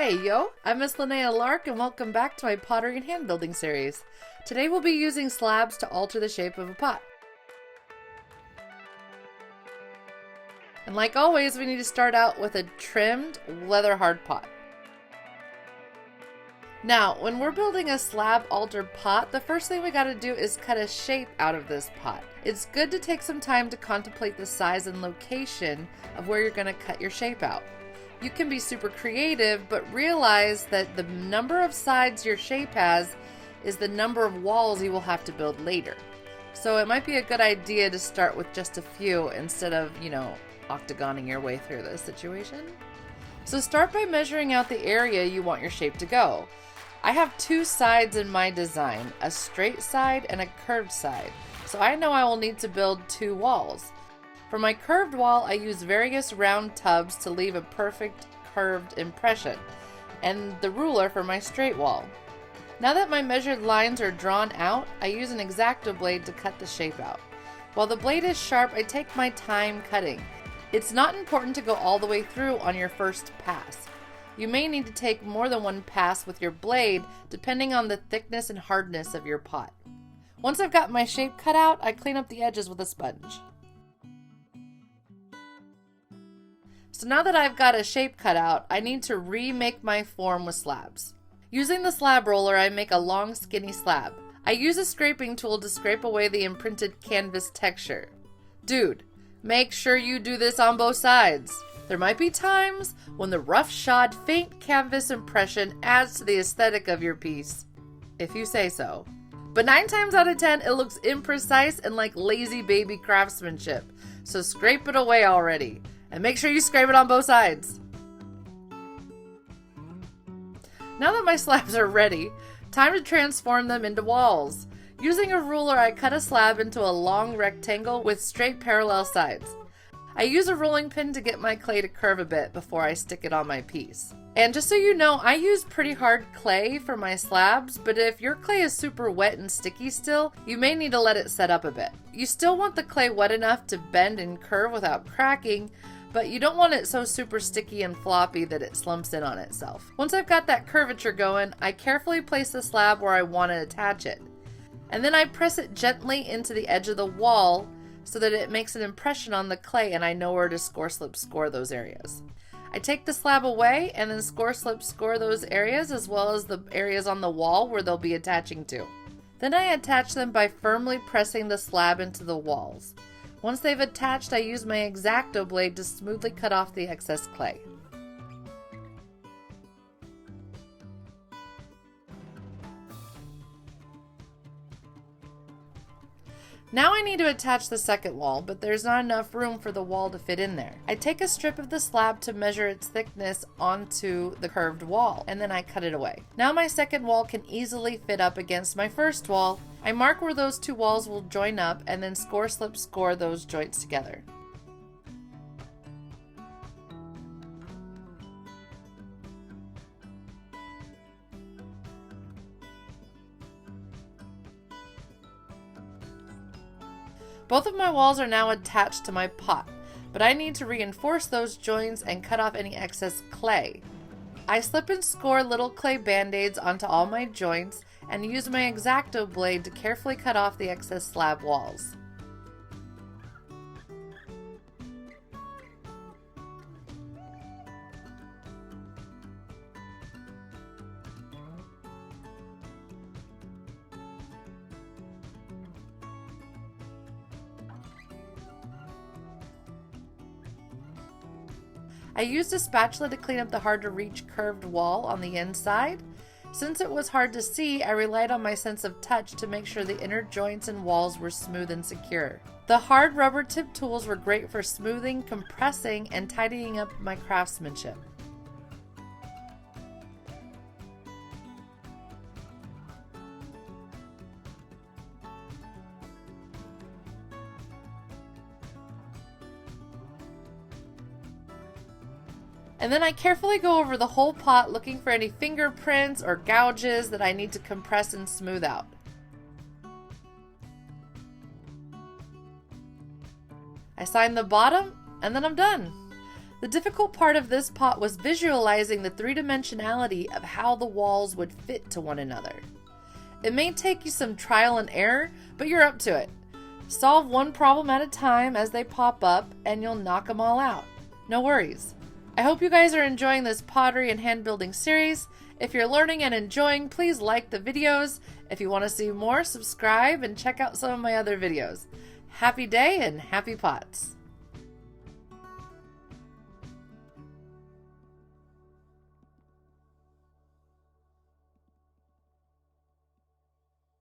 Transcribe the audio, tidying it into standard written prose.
Hey yo, I'm Miss Linnea Lark and welcome back to my Pottery and Handbuilding series. Today we'll be using slabs to alter the shape of a pot. And like always, we need to start out with a trimmed leather hard pot. Now, when we're building a slab altered pot, the first thing we gotta do is cut a shape out of this pot. It's good to take some time to contemplate the size and location of where you're gonna cut your shape out. You can be super creative, but realize that the number of sides your shape has is the number of walls you will have to build later. So it might be a good idea to start with just a few instead of, octagoning your way through this situation. So start by measuring out the area you want your shape to go. I have two sides in my design, a straight side and a curved side. So I know I will need to build two walls. For my curved wall, I use various round tubs to leave a perfect curved impression, and the ruler for my straight wall. Now that my measured lines are drawn out, I use an X-Acto blade to cut the shape out. While the blade is sharp, I take my time cutting. It's not important to go all the way through on your first pass. You may need to take more than one pass with your blade, depending on the thickness and hardness of your pot. Once I've got my shape cut out, I clean up the edges with a sponge. So now that I've got a shape cut out, I need to remake my form with slabs. Using the slab roller, I make a long skinny slab. I use a scraping tool to scrape away the imprinted canvas texture. Dude, make sure you do this on both sides. There might be times when the roughshod, faint canvas impression adds to the aesthetic of your piece, if you say so. But 9 times out of 10, it looks imprecise and like lazy baby craftsmanship. So scrape it away already. And make sure you scrape it on both sides. Now that my slabs are ready, time to transform them into walls. Using a ruler, I cut a slab into a long rectangle with straight parallel sides. I use a rolling pin to get my clay to curve a bit before I stick it on my piece. And just so you know, I use pretty hard clay for my slabs, but if your clay is super wet and sticky still, you may need to let it set up a bit. You still want the clay wet enough to bend and curve without cracking, but you don't want it so super sticky and floppy that it slumps in on itself. Once I've got that curvature going, I carefully place the slab where I want to attach it. And then I press it gently into the edge of the wall so that it makes an impression on the clay and I know where to score those areas. I take the slab away and then score those areas as well as the areas on the wall where they'll be attaching to. Then I attach them by firmly pressing the slab into the walls. Once they've attached, I use my X-Acto blade to smoothly cut off the excess clay. Now I need to attach the second wall, but there's not enough room for the wall to fit in there. I take a strip of the slab to measure its thickness onto the curved wall, and then I cut it away. Now my second wall can easily fit up against my first wall. I mark where those two walls will join up and then score those joints together. Both of my walls are now attached to my pot, but I need to reinforce those joints and cut off any excess clay. I slip and score little clay band-aids onto all my joints and use my X-Acto blade to carefully cut off the excess slab walls. I used a spatula to clean up the hard-to-reach curved wall on the inside. Since it was hard to see, I relied on my sense of touch to make sure the inner joints and walls were smooth and secure. The hard rubber-tipped tools were great for smoothing, compressing, and tidying up my craftsmanship. And then I carefully go over the whole pot looking for any fingerprints or gouges that I need to compress and smooth out. I sign the bottom and then I'm done. The difficult part of this pot was visualizing the three-dimensionality of how the walls would fit to one another. It may take you some trial and error, but you're up to it. Solve one problem at a time as they pop up and you'll knock them all out. No worries. I hope you guys are enjoying this pottery and hand building series. If you're learning and enjoying, please like the videos. If you want to see more, subscribe and check out some of my other videos. Happy day and happy pots!